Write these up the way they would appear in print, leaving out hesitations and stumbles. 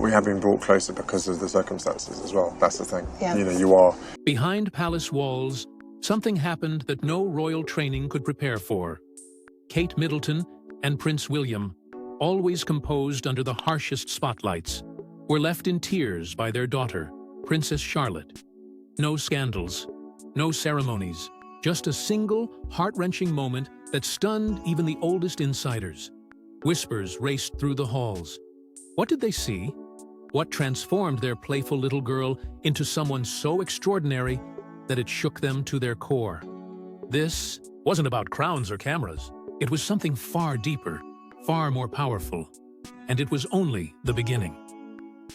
We have been brought closer because of the circumstances as well. That's the thing. Yeah. You know, you are. Behind palace walls, something happened that no royal training could prepare for. Kate Middleton and Prince William, always composed under the harshest spotlights, were left in tears by their daughter, Princess Charlotte. No scandals, no ceremonies, just a single, heart-wrenching moment that stunned even the oldest insiders. Whispers raced through the halls. What did they see? What transformed their playful little girl into someone so extraordinary that it shook them to their core? This wasn't about crowns or cameras. It was something far deeper, far more powerful. And it was only the beginning.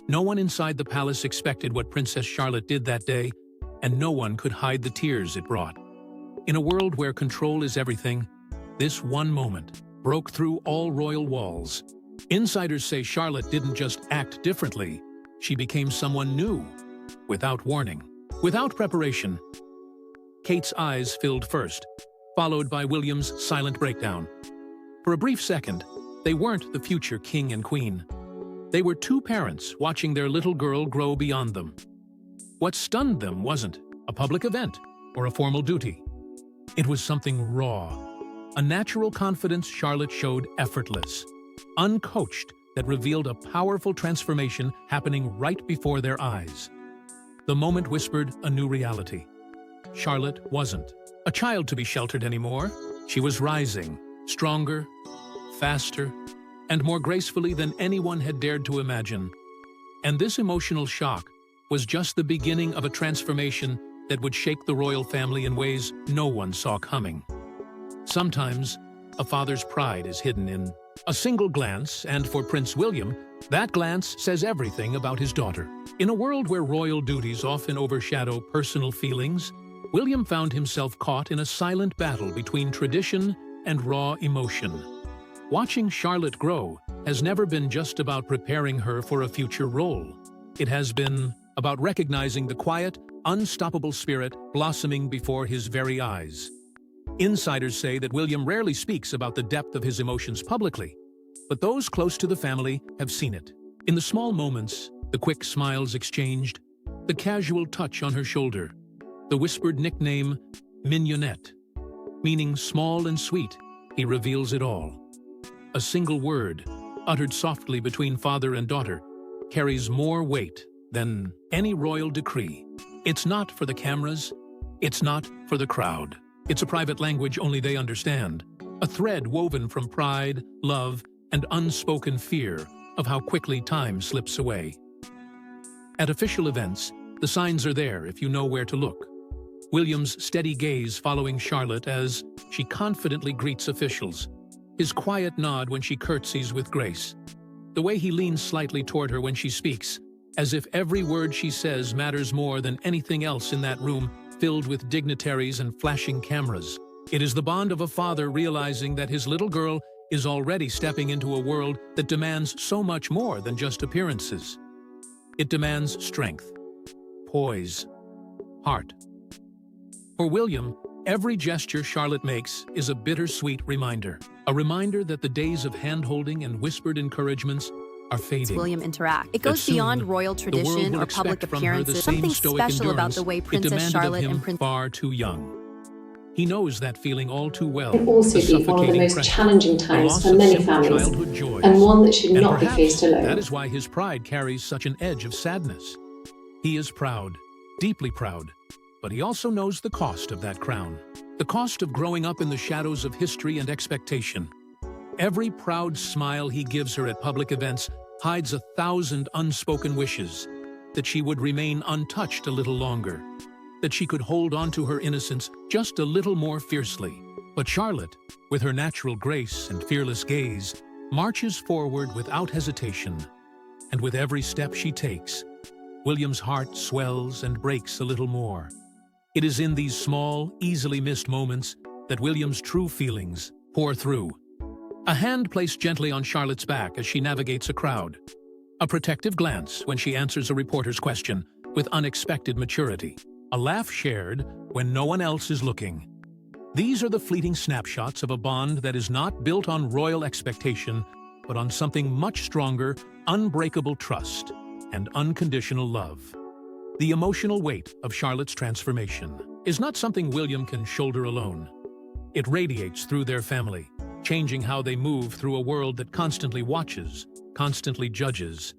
No one inside the palace expected what Princess Charlotte did that day, and no one could hide the tears it brought. In a world where control is everything, this one moment broke through all royal walls. Insiders say Charlotte didn't just act differently, she became someone new, without warning, without preparation. Kate's eyes filled first, followed by William's silent breakdown. For a brief second, they weren't the future king and queen. They were two parents watching their little girl grow beyond them. What stunned them wasn't a public event or a formal duty. It was something raw, a natural confidence Charlotte showed effortless, uncoached, that revealed a powerful transformation happening right before their eyes. The moment whispered a new reality. Charlotte wasn't a child to be sheltered anymore. She was rising, stronger, faster, and more gracefully than anyone had dared to imagine. And this emotional shock was just the beginning of a transformation that would shake the royal family in ways no one saw coming. Sometimes, a father's pride is hidden in a single glance, and for Prince William, that glance says everything about his daughter. In a world where royal duties often overshadow personal feelings, William found himself caught in a silent battle between tradition and raw emotion. Watching Charlotte grow has never been just about preparing her for a future role. It has been about recognizing the quiet, unstoppable spirit blossoming before his very eyes. Insiders say that William rarely speaks about the depth of his emotions publicly, but those close to the family have seen it. In the small moments, the quick smiles exchanged, the casual touch on her shoulder, the whispered nickname, Mignonette, meaning small and sweet, he reveals it all. A single word, uttered softly between father and daughter, carries more weight than any royal decree. It's not for the cameras, it's not for the crowd. It's a private language only they understand, a thread woven from pride, love, and unspoken fear of how quickly time slips away. At official events, the signs are there if you know where to look. William's steady gaze following Charlotte as she confidently greets officials, his quiet nod when she curtsies with grace, the way he leans slightly toward her when she speaks, as if every word she says matters more than anything else in that room filled with dignitaries and flashing cameras. It is the bond of a father realizing that his little girl is already stepping into a world that demands so much more than just appearances. It demands strength, poise, heart. For William, every gesture Charlotte makes is a bittersweet reminder, a reminder that the days of hand-holding and whispered encouragements are fading. William interact. It goes beyond royal tradition or public appearances. Something special about the way Princess Charlotte and Prince far too young. He knows that feeling all too well. It can also be one of the most challenging times for many families, and one that should not be faced alone. That is why his pride carries such an edge of sadness. He is proud, deeply proud, but he also knows the cost of that crown. The cost of growing up in the shadows of history and expectation. Every proud smile he gives her at public events hides 1,000 unspoken wishes, that she would remain untouched a little longer, that she could hold on to her innocence just a little more fiercely. But Charlotte, with her natural grace and fearless gaze, marches forward without hesitation. And with every step she takes, William's heart swells and breaks a little more. It is in these small, easily missed moments that William's true feelings pour through. A hand placed gently on Charlotte's back as she navigates a crowd. A protective glance when she answers a reporter's question with unexpected maturity. A laugh shared when no one else is looking. These are the fleeting snapshots of a bond that is not built on royal expectation, but on something much stronger, unbreakable trust and unconditional love. The emotional weight of Charlotte's transformation is not something William can shoulder alone. It radiates through their family, changing how they move through a world that constantly watches, constantly judges.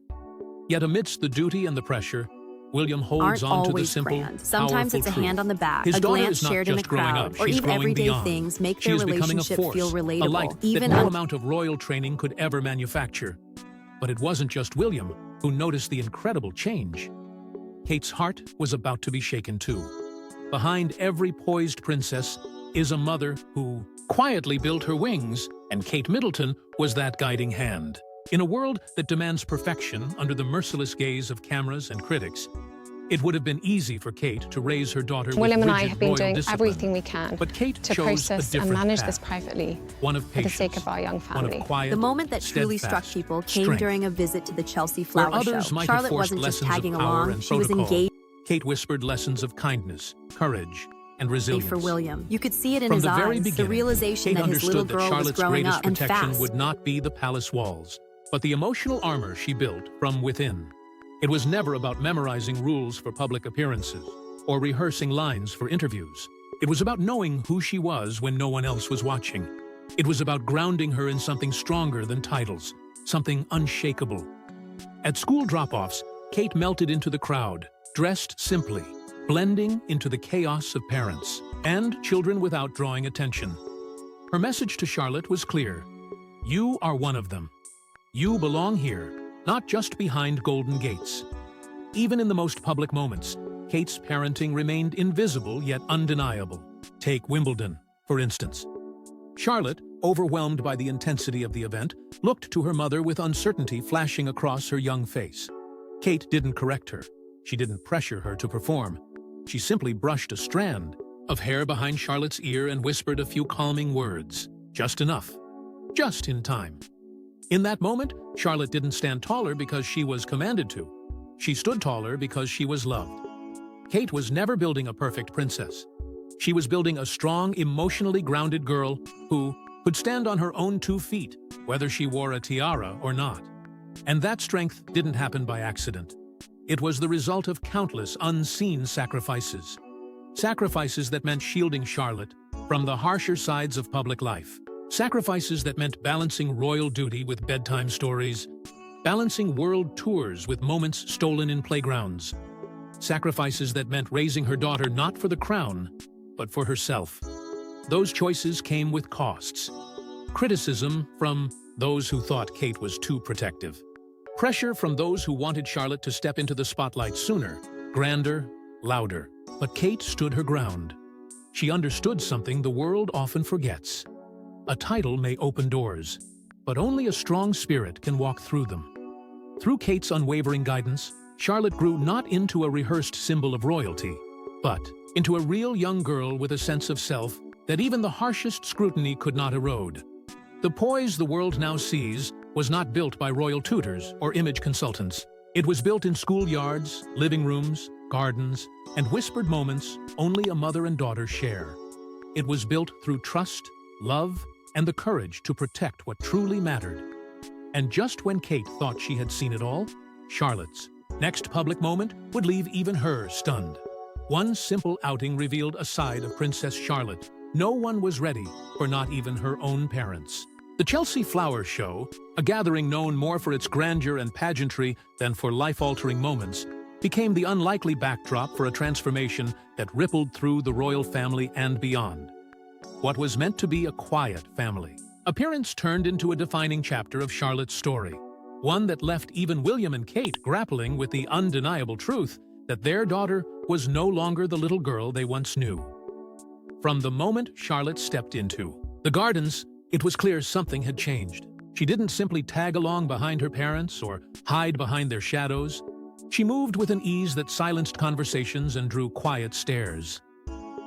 Yet amidst the duty and the pressure, William holds on to the simple, Sometimes it's a hand on the back, a glance shared in a crowd, or even everyday things make their relationship feel relatable. A light that no amount of royal training could ever manufacture. But it wasn't just William who noticed the incredible change. Kate's heart was about to be shaken too. Behind every poised princess is a mother who quietly built her wings, and Kate Middleton was that guiding hand. In a world that demands perfection under the merciless gaze of cameras and critics, it would have been easy for Kate to raise her daughter with William and I rigid have been royal doing discipline. everything we can But Kate to chose process a different and manage path. this privately One of for the patience, sake of our young one family. of quiet, The moment that truly struck steadfast people came strength. during a visit to the Chelsea Where Flower others Show. might have Charlotte forced wasn't just lessons of tagging power along, and she was protocol, engaged Kate whispered lessons of kindness, courage, and resilience. for William. You could see it in From his the very eyes, the beginning, realization Kate that his little understood that girl was Charlotte's growing greatest up and protection fast. would not be the palace walls, but the emotional armor she built from within. It was never about memorizing rules for public appearances or rehearsing lines for interviews. It was about knowing who she was when no one else was watching. It was about grounding her in something stronger than titles, something unshakable. At school drop-offs, Kate melted into the crowd, dressed simply, blending into the chaos of parents and children without drawing attention. Her message to Charlotte was clear. You are one of them. You belong here, not just behind golden gates. Even in the most public moments, Kate's parenting remained invisible yet undeniable. Take Wimbledon, for instance. Charlotte, overwhelmed by the intensity of the event, looked to her mother with uncertainty flashing across her young face. Kate didn't correct her. She didn't pressure her to perform. She simply brushed a strand of hair behind Charlotte's ear and whispered a few calming words. Just enough. Just in time. In that moment, Charlotte didn't stand taller because she was commanded to. She stood taller because she was loved. Kate was never building a perfect princess. She was building a strong, emotionally grounded girl who could stand on her own 2 feet, whether she wore a tiara or not. And that strength didn't happen by accident. It was the result of countless unseen sacrifices. Sacrifices that meant shielding Charlotte from the harsher sides of public life. Sacrifices that meant balancing royal duty with bedtime stories, balancing world tours with moments stolen in playgrounds. Sacrifices that meant raising her daughter not for the crown, but for herself. Those choices came with costs. Criticism from those who thought Kate was too protective. Pressure from those who wanted Charlotte to step into the spotlight sooner, grander, louder. But Kate stood her ground. She understood something the world often forgets. A title may open doors, but only a strong spirit can walk through them. Through Kate's unwavering guidance, Charlotte grew not into a rehearsed symbol of royalty, but into a real young girl with a sense of self that even the harshest scrutiny could not erode. The poise the world now sees was not built by royal tutors or image consultants. It was built in schoolyards, living rooms, gardens, and whispered moments only a mother and daughter share. It was built through trust, love, and the courage to protect what truly mattered. And just when Kate thought she had seen it all, Charlotte's next public moment would leave even her stunned. One simple outing revealed a side of Princess Charlotte no one was ready for, not even her own parents. The Chelsea Flower Show, a gathering known more for its grandeur and pageantry than for life-altering moments, became the unlikely backdrop for a transformation that rippled through the royal family and beyond. What was meant to be a quiet family appearance turned into a defining chapter of Charlotte's story, one that left even William and Kate grappling with the undeniable truth that their daughter was no longer the little girl they once knew. From the moment Charlotte stepped into the gardens, it was clear something had changed. She didn't simply tag along behind her parents or hide behind their shadows. She moved with an ease that silenced conversations and drew quiet stares.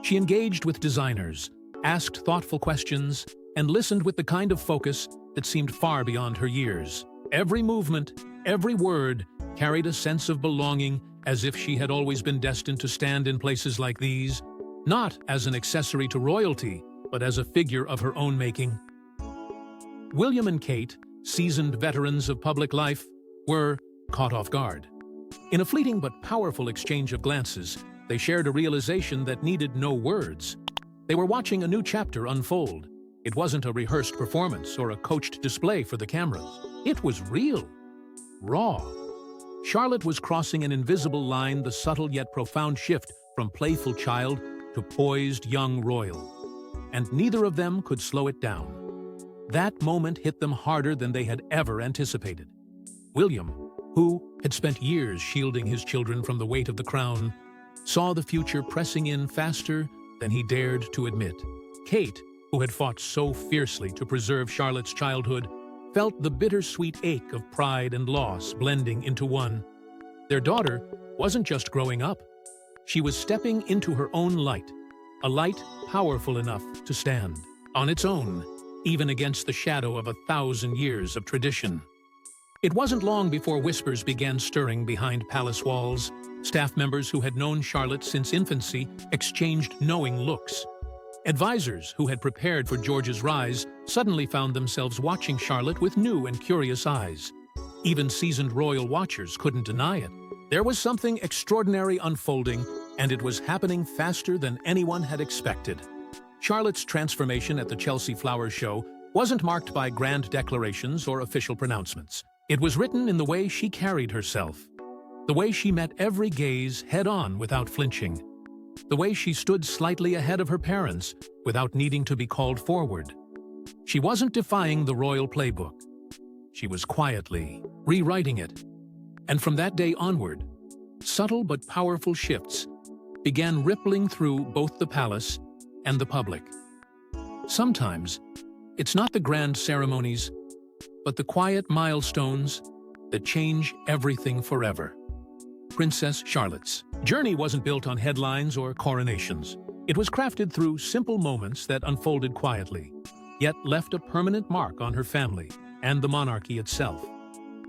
She engaged with designers, asked thoughtful questions, and listened with the kind of focus that seemed far beyond her years. Every movement, every word, carried a sense of belonging, as if she had always been destined to stand in places like these, not as an accessory to royalty, but as a figure of her own making. William and Kate seasoned veterans of public life, were caught off guard. In a fleeting but powerful exchange of glances, they shared a realization that needed no words. They were watching a new chapter unfold. It wasn't a rehearsed performance or a coached display for the cameras. It was real, raw. Charlotte was crossing an invisible line, the subtle yet profound shift from playful child to poised young royal. And neither of them could slow it down. That moment hit them harder than they had ever anticipated. William, who had spent years shielding his children from the weight of the crown, saw the future pressing in faster than he dared to admit. Kate, who had fought so fiercely to preserve Charlotte's childhood, felt the bittersweet ache of pride and loss blending into one. Their daughter wasn't just growing up. She was stepping into her own light, a light powerful enough to stand on its own, even against the shadow of 1,000 years of tradition. It wasn't long before whispers began stirring behind palace walls. Staff members who had known Charlotte since infancy exchanged knowing looks. Advisors who had prepared for George's rise suddenly found themselves watching Charlotte with new and curious eyes. Even seasoned royal watchers couldn't deny it. There was something extraordinary unfolding, and it was happening faster than anyone had expected. Charlotte's transformation at the Chelsea Flower Show wasn't marked by grand declarations or official pronouncements. It was written in the way she carried herself, the way she met every gaze head-on without flinching, the way she stood slightly ahead of her parents without needing to be called forward. She wasn't defying the royal playbook. She was quietly rewriting it. And from that day onward, subtle but powerful shifts began rippling through both the palace and the public. Sometimes, it's not the grand ceremonies, but the quiet milestones that change everything forever. Princess Charlotte's journey wasn't built on headlines or coronations. It was crafted through simple moments that unfolded quietly, yet left a permanent mark on her family and the monarchy itself.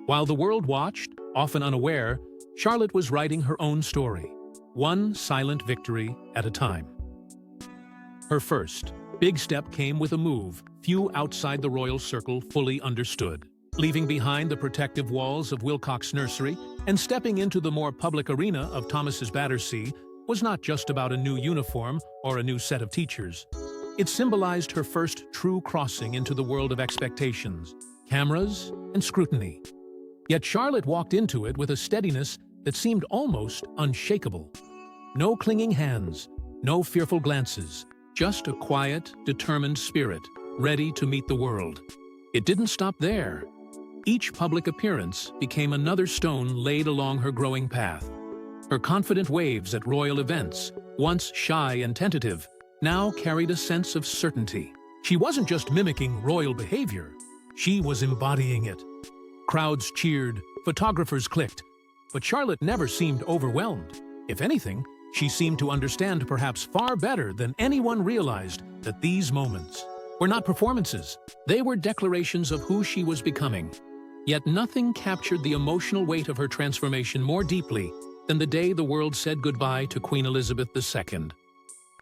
While the world watched, often unaware, Charlotte was writing her own story, one silent victory at a time. Her first big step came with a move few outside the royal circle fully understood. Leaving behind the protective walls of Wilcox Nursery and stepping into the more public arena of Thomas's Battersea was not just about a new uniform or a new set of teachers. It symbolized her first true crossing into the world of expectations, cameras, and scrutiny. Yet Charlotte walked into it with a steadiness that seemed almost unshakable. No clinging hands, no fearful glances, just a quiet, determined spirit, ready to meet the world. It didn't stop there. Each public appearance became another stone laid along her growing path. Her confident waves at royal events, once shy and tentative, now carried a sense of certainty. She wasn't just mimicking royal behavior, she was embodying it. Crowds cheered, photographers clicked, but Charlotte never seemed overwhelmed. If anything, she seemed to understand perhaps far better than anyone realized that these moments were not performances. They were declarations of who she was becoming. Yet nothing captured the emotional weight of her transformation more deeply than the day the world said goodbye to Queen Elizabeth II.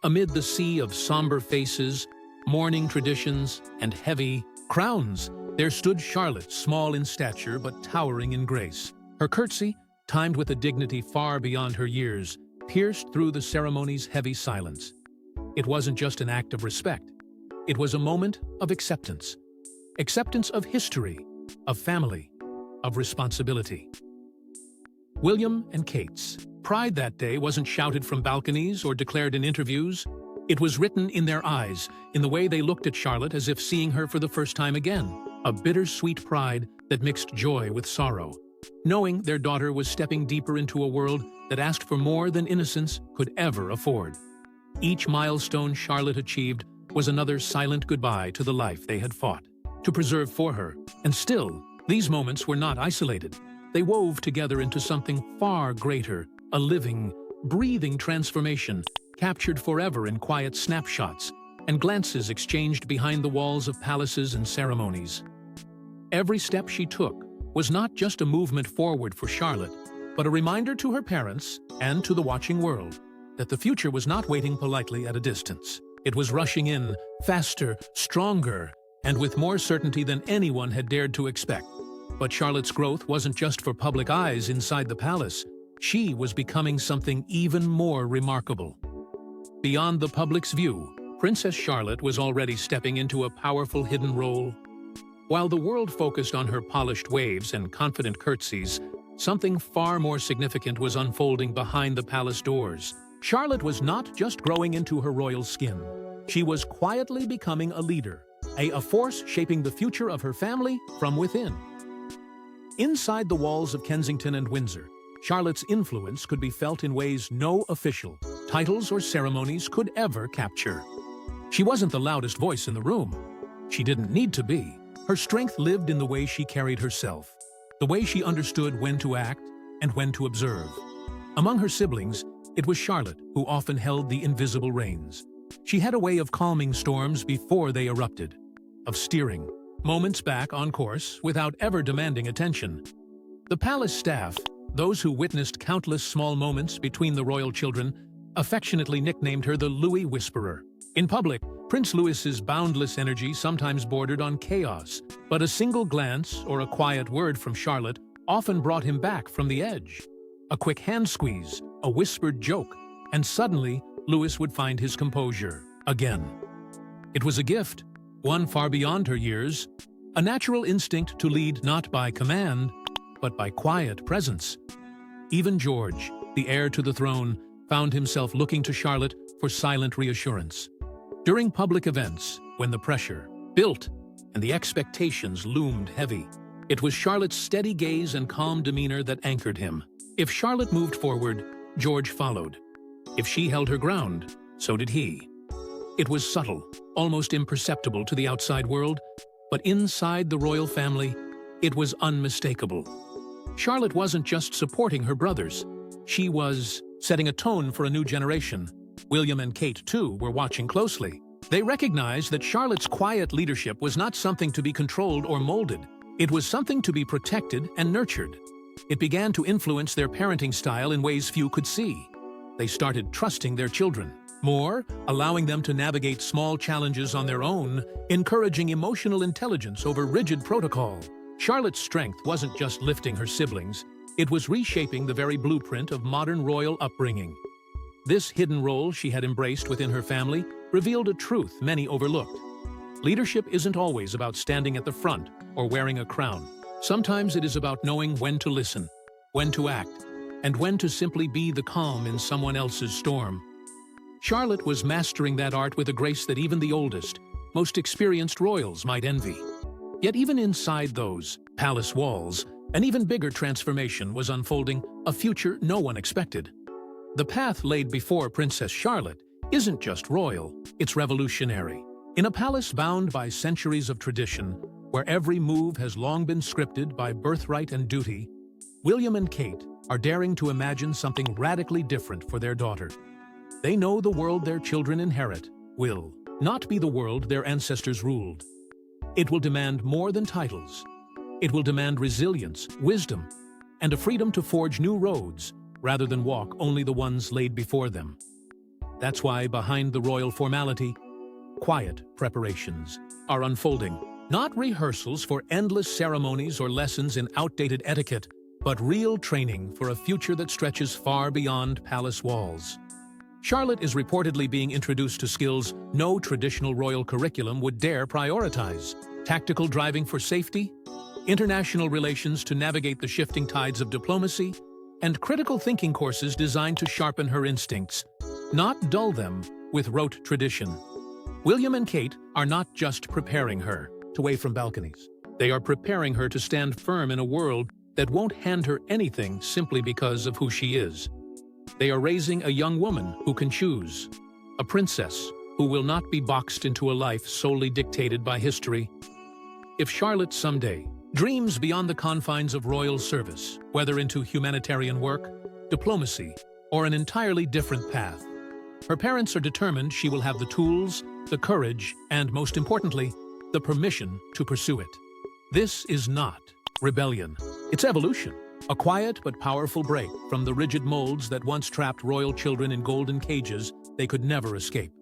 Amid the sea of somber faces, mourning traditions, and heavy crowns, there stood Charlotte, small in stature but towering in grace. Her curtsy, timed with a dignity far beyond her years, pierced through the ceremony's heavy silence. It wasn't just an act of respect. It was a moment of acceptance. Acceptance of history, of family, of responsibility. William and Kate's pride that day wasn't shouted from balconies or declared in interviews. It was written in their eyes, in the way they looked at Charlotte as if seeing her for the first time again. A bittersweet pride that mixed joy with sorrow, knowing their daughter was stepping deeper into a world that asked for more than innocence could ever afford. Each milestone Charlotte achieved was another silent goodbye to the life they had fought to preserve for her. And still, these moments were not isolated. They wove together into something far greater, a living, breathing transformation, captured forever in quiet snapshots and glances exchanged behind the walls of palaces and ceremonies. Every step she took was not just a movement forward for Charlotte, but a reminder to her parents and to the watching world that the future was not waiting politely at a distance. It was rushing in, faster, stronger, and with more certainty than anyone had dared to expect. But Charlotte's growth wasn't just for public eyes inside the palace. She was becoming something even more remarkable. Beyond the public's view, Princess Charlotte was already stepping into a powerful hidden role. While the world focused on her polished waves and confident curtsies, something far more significant was unfolding behind the palace doors. Charlotte was not just growing into her royal skin. She was quietly becoming a leader, a force shaping the future of her family from within. Inside the walls of Kensington and Windsor, Charlotte's influence could be felt in ways no official titles or ceremonies could ever capture. She wasn't the loudest voice in the room. She didn't need to be. Her strength lived in the way she carried herself, the way she understood when to act and when to observe. Among her siblings, it was Charlotte who often held the invisible reins. She had a way of calming storms before they erupted, of steering moments back on course without ever demanding attention. The palace staff, those who witnessed countless small moments between the royal children, affectionately nicknamed her the Louis Whisperer. In public, Prince Louis's boundless energy sometimes bordered on chaos, but a single glance or a quiet word from Charlotte often brought him back from the edge. A quick hand squeeze, a whispered joke, and suddenly Louis would find his composure again. It was a gift, one far beyond her years, a natural instinct to lead not by command, but by quiet presence. Even George, the heir to the throne, found himself looking to Charlotte for silent reassurance. During public events, when the pressure built and the expectations loomed heavy, it was Charlotte's steady gaze and calm demeanor that anchored him. If Charlotte moved forward, George followed. If she held her ground, so did he. It was subtle, almost imperceptible to the outside world, but inside the royal family, it was unmistakable. Charlotte wasn't just supporting her brothers. She was setting a tone for a new generation. William and Kate, too, were watching closely. They recognized that Charlotte's quiet leadership was not something to be controlled or molded. It was something to be protected and nurtured. It began to influence their parenting style in ways few could see. They started trusting their children more, allowing them to navigate small challenges on their own, encouraging emotional intelligence over rigid protocol. Charlotte's strength wasn't just lifting her siblings, it was reshaping the very blueprint of modern royal upbringing. This hidden role she had embraced within her family revealed a truth many overlooked. Leadership isn't always about standing at the front or wearing a crown. Sometimes it is about knowing when to listen, when to act, and when to simply be the calm in someone else's storm. Charlotte was mastering that art with a grace that even the oldest, most experienced royals might envy. Yet even inside those palace walls, an even bigger transformation was unfolding, a future no one expected. The path laid before Princess Charlotte isn't just royal, it's revolutionary. In a palace bound by centuries of tradition, where every move has long been scripted by birthright and duty, William and Kate are daring to imagine something radically different for their daughter. They know the world their children inherit will not be the world their ancestors ruled. It will demand more than titles. It will demand resilience, wisdom, and a freedom to forge new roads rather than walk only the ones laid before them. That's why behind the royal formality, quiet preparations are unfolding. Not rehearsals for endless ceremonies or lessons in outdated etiquette, but real training for a future that stretches far beyond palace walls. Charlotte is reportedly being introduced to skills no traditional royal curriculum would dare prioritize. Tactical driving for safety, international relations to navigate the shifting tides of diplomacy, and critical thinking courses designed to sharpen her instincts, not dull them with rote tradition. William and Kate are not just preparing her to wave from balconies. They are preparing her to stand firm in a world that won't hand her anything simply because of who she is. They are raising a young woman who can choose, a princess who will not be boxed into a life solely dictated by history. If Charlotte someday dreams beyond the confines of royal service, whether into humanitarian work, diplomacy, or an entirely different path, her parents are determined she will have the tools, the courage, and most importantly, the permission to pursue it. This is not rebellion, it's evolution. A quiet but powerful break from the rigid molds that once trapped royal children in golden cages they could never escape.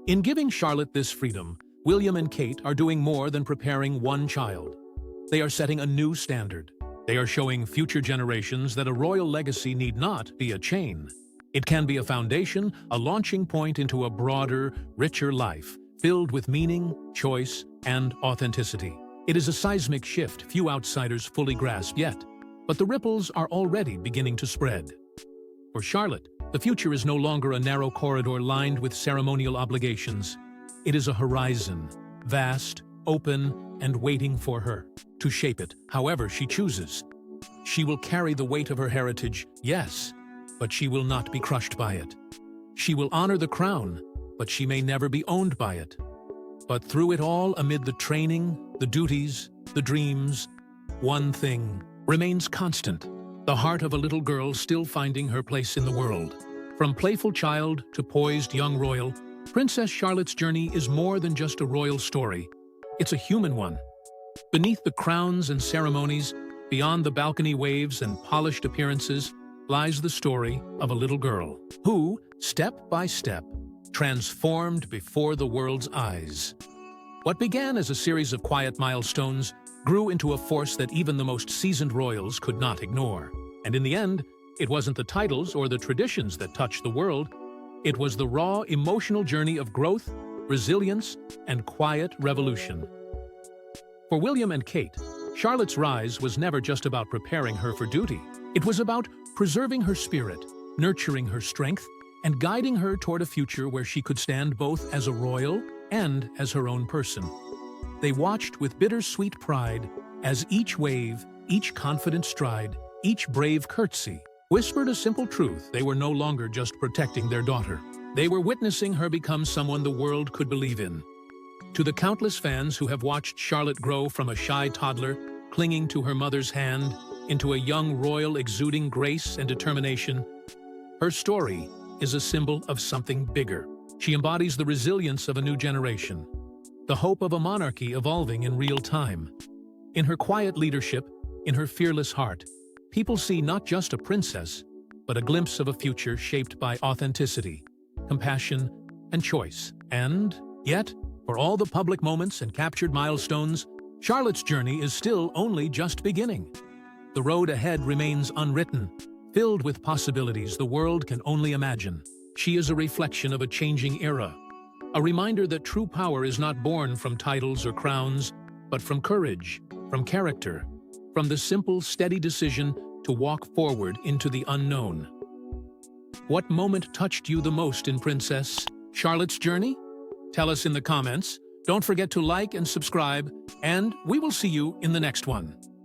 In giving Charlotte this freedom, William and Kate are doing more than preparing one child. They are setting a new standard. They are showing future generations that a royal legacy need not be a chain. It can be a foundation, a launching point into a broader, richer life, filled with meaning, choice, and authenticity. It is a seismic shift few outsiders fully grasp yet, but the ripples are already beginning to spread. For Charlotte, the future is no longer a narrow corridor lined with ceremonial obligations. It is a horizon, vast, open, and waiting for her to shape it however she chooses. She will carry the weight of her heritage, yes, but she will not be crushed by it. She will honor the crown, but she may never be owned by it. But through it all, amid the training, the duties, the dreams, one thing remains constant: the heart of a little girl still finding her place in the world. From playful child to poised young royal, Princess Charlotte's journey is more than just a royal story. It's a human one. Beneath the crowns and ceremonies, beyond the balcony waves and polished appearances, lies the story of a little girl who, step by step, transformed before the world's eyes. What began as a series of quiet milestones grew into a force that even the most seasoned royals could not ignore. And in the end, it wasn't the titles or the traditions that touched the world. It was the raw, emotional journey of growth, resilience, and quiet revolution. For William and Kate, Charlotte's rise was never just about preparing her for duty. It was about preserving her spirit, nurturing her strength, and guiding her toward a future where she could stand both as a royal and as her own person. They watched with bittersweet pride as each wave, each confident stride, each brave curtsy whispered a simple truth: they were no longer just protecting their daughter. They were witnessing her become someone the world could believe in. To the countless fans who have watched Charlotte grow from a shy toddler, clinging to her mother's hand, into a young royal exuding grace and determination, her story is a symbol of something bigger. She embodies the resilience of a new generation, the hope of a monarchy evolving in real time. In her quiet leadership, in her fearless heart, people see not just a princess, but a glimpse of a future shaped by authenticity, compassion, and choice. And yet, for all the public moments and captured milestones, Charlotte's journey is still only just beginning. The road ahead remains unwritten, filled with possibilities the world can only imagine. She is a reflection of a changing era, a reminder that true power is not born from titles or crowns, but from courage, from character, from the simple, steady decision to walk forward into the unknown. What moment touched you the most in Princess Charlotte's journey? Tell us in the comments. Don't forget to like and subscribe, and we will see you in the next one.